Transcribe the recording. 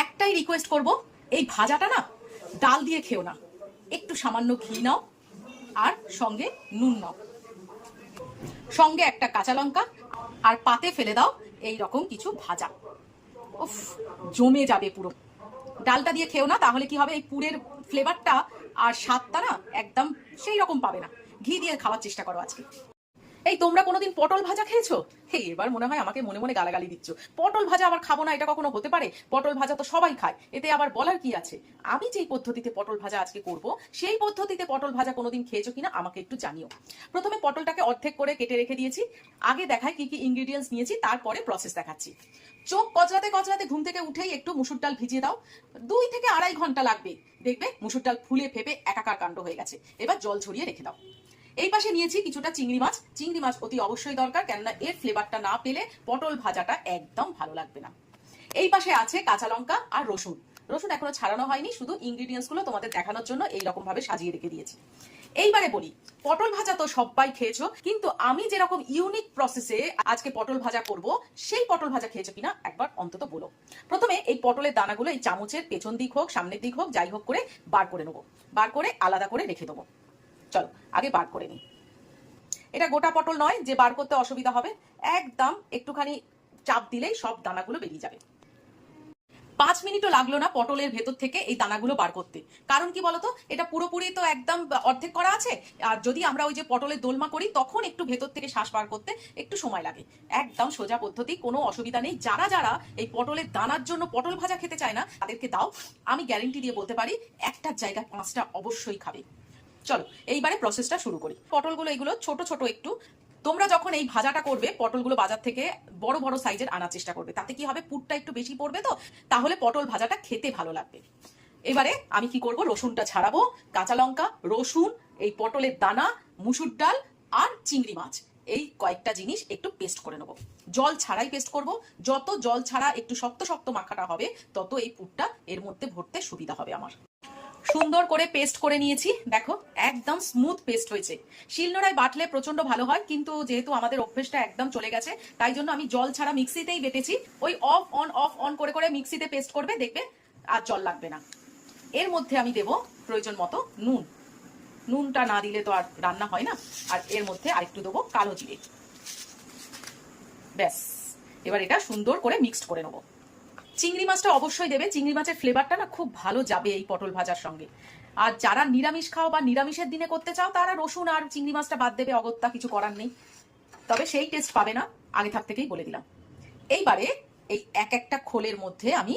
একটাই রিকোয়েস্ট করব, এই ভাজাটা না ডাল দিয়ে খেও না, একটু সামান্য ঘি নাও আর সঙ্গে নুন নাও, সঙ্গে একটা কাঁচা লঙ্কা আর পাতে ফেলে দাও এই রকম কিছু ভাজা। উফ, জমে যাবে পুরো। ডালটা দিয়ে খেও না, তাহলে কি হবে, এই পুরের ফ্লেভারটা আর স্বাদটা না একদম সেই রকম পাবে না। ঘি দিয়ে খাওয়ার চেষ্টা করো আজকে। এই তোমরা কোনোদিন পটল ভাজা খেয়েছো? হে, এবার মনে হয় আমাকে মনে মনে গালাগালি দিচ্ছ। পটল ভাজা আবার খাবো না, এটা কখনো হতে পারে? পটল ভাজা তো সবাই খায়, এতে আবার বলার কি আছে? আমি যেই পদ্ধতিতে পটল ভাজা আজকে করব, সেই পদ্ধতিতে পটল ভাজা কোনোদিন খেয়েছো কিনা আমাকে একটু জানিও। প্রথমে পটলটাকে অর্ধেক করে কেটে রেখে দিয়েছি। আগে দেখাই কি কি ইনগ্রিডিয়েন্টস নিয়েছি, তারপরে প্রসেস দেখাচ্ছি। চোখ কচলাতে কচলাতে ঘুম থেকে উঠেই একটু মুসুর ডাল ভিজিয়ে দাও, 2 থেকে 2.5 ঘন্টা লাগবে, দেখবে মুসুর ডাল ফুলে ফেপে একাকার কাণ্ড হয়ে গেছে। এবার জল ছড়িয়ে রেখে দাও। এই পাশে নিয়েছি কিছুটা চিংড়ি মাছ। চিংড়ি মাছ অতি অবশ্যই দরকার, কেননা এর ফ্লেভারটা না পেলে পটল ভাজাটা একদম ভালো লাগবে না। এই পাশে আছে কাঁচা লঙ্কা আর রসুন। রসুন এখনো ছাড়ানো হয়নি, শুধু ইনগ্রিডিয়েন্টস গুলো তোমাদের দেখানোর জন্য এইরকম ভাবে সাজিয়ে রেখে দিয়েছি। এইবারে বলি, পটল ভাজা তো সবাই খেয়েছো, কিন্তু আমি যেরকম ইউনিক প্রসেসে আজকে পটল ভাজা করব, সেই পটল ভাজা খেয়েছো কিনা একবার অন্তত বলো। প্রথমে এই পটলের দানাগুলো এই চামচের পেছন দিক হোক সামনের দিক হোক যাই হোক করে বার করে নেবো। বার করে আলাদা করে রেখে দেবো। চলো আগে বার করে নিই। এটা গোটা পটল নয় যে বার করতে অসুবিধা হবে, একদম একটুখানি চাপ দিলেই সব দানাগুলো বেরিয়ে যাবে। 5 মিনিটও লাগলো না পটলের ভেতর থেকে এই দানাগুলো বার করতে। কারণ কি বলতো, এটা পুরোপুরি তো একদম অর্ধেক করা আছে, আর যদি আমরা ওই যে পটলের দোলমা করি তখন একটু ভেতর থেকে শ্বাস বার করতে একটু সময় লাগে। একদম সোজা পদ্ধতি, কোনো অসুবিধা নেই। যারা যারা এই পটলের দানার জন্য পটল ভাজা খেতে চায় না তাদেরকে দাও, আমি গ্যারেন্টি দিয়ে বলতে পারি একটার জায়গায় 5টা অবশ্যই খাবে। চলো এইবারে প্রসেসটা শুরু করি। পটলগুলো এগুলো ছোট ছোট একটু, তোমরা যখন এই ভাজাটা করবে পটলগুলো বাজার থেকে বড় বড় সাইজের আনার চেষ্টা করবে, তাতে কি হবে, পুরটা একটু বেশি পড়বে, তো তাহলে পটল ভাজাটা খেতে ভালো লাগবে। এবারে আমি কি করব, রসুনটা ছাড়াবো। কাঁচা লঙ্কা, রসুন, এই পটলের দানা, মুসুর ডাল আর চিংড়ি মাছ, এই কয়েকটা জিনিস একটু পেস্ট করে নেবো। জল ছাড়াই পেস্ট করব। যত জল ছাড়া একটু শক্ত শক্ত মাখাটা হবে, তত এই পুরটা এর মধ্যে ভরতে সুবিধা হবে আমার। সুন্দর করে পেস্ট করে নিয়েছি, দেখো একদম স্মুথ পেস্ট হয়েছে। শিলনোড়ায় বাটলে প্রচন্ড ভালো হয়, কিন্তু যেহেতু আমাদের অভ্যেসটা একদম চলে গেছে, তাই জন্য আমি জল ছাড়া মিক্সিতেই বেটেছি। ওই অফ অন করে করে মিক্সিতে পেস্ট করবে, দেখবে আর জল লাগবে না। এর মধ্যে আমি দেব প্রয়োজন মতো নুন। নুনটা না দিলে তো আর রান্না হয় না। আর এর মধ্যে আরেকটু দেবো কালো জিরে। ব্যাস, এবার এটা সুন্দর করে মিক্সড করে নেবো। চিংড়ি মাছটা অবশ্যই দেবে, চিংড়ি মাছের ফ্লেভারটা না খুব ভালো যাবে এই পটল ভাজার সঙ্গে। আর যারা নিরামিষ খাও বা নিরামিষের দিনে করতে চাও, তারা রসুন আর চিংড়ি মাছটা বাদ দেবে, অগত্যা কিছু করার নেই। তবে সেই টেস্ট পাবে না, আগে থাক থেকেই বলে দিলাম। এইবারে এই এক একটা খোলের মধ্যে আমি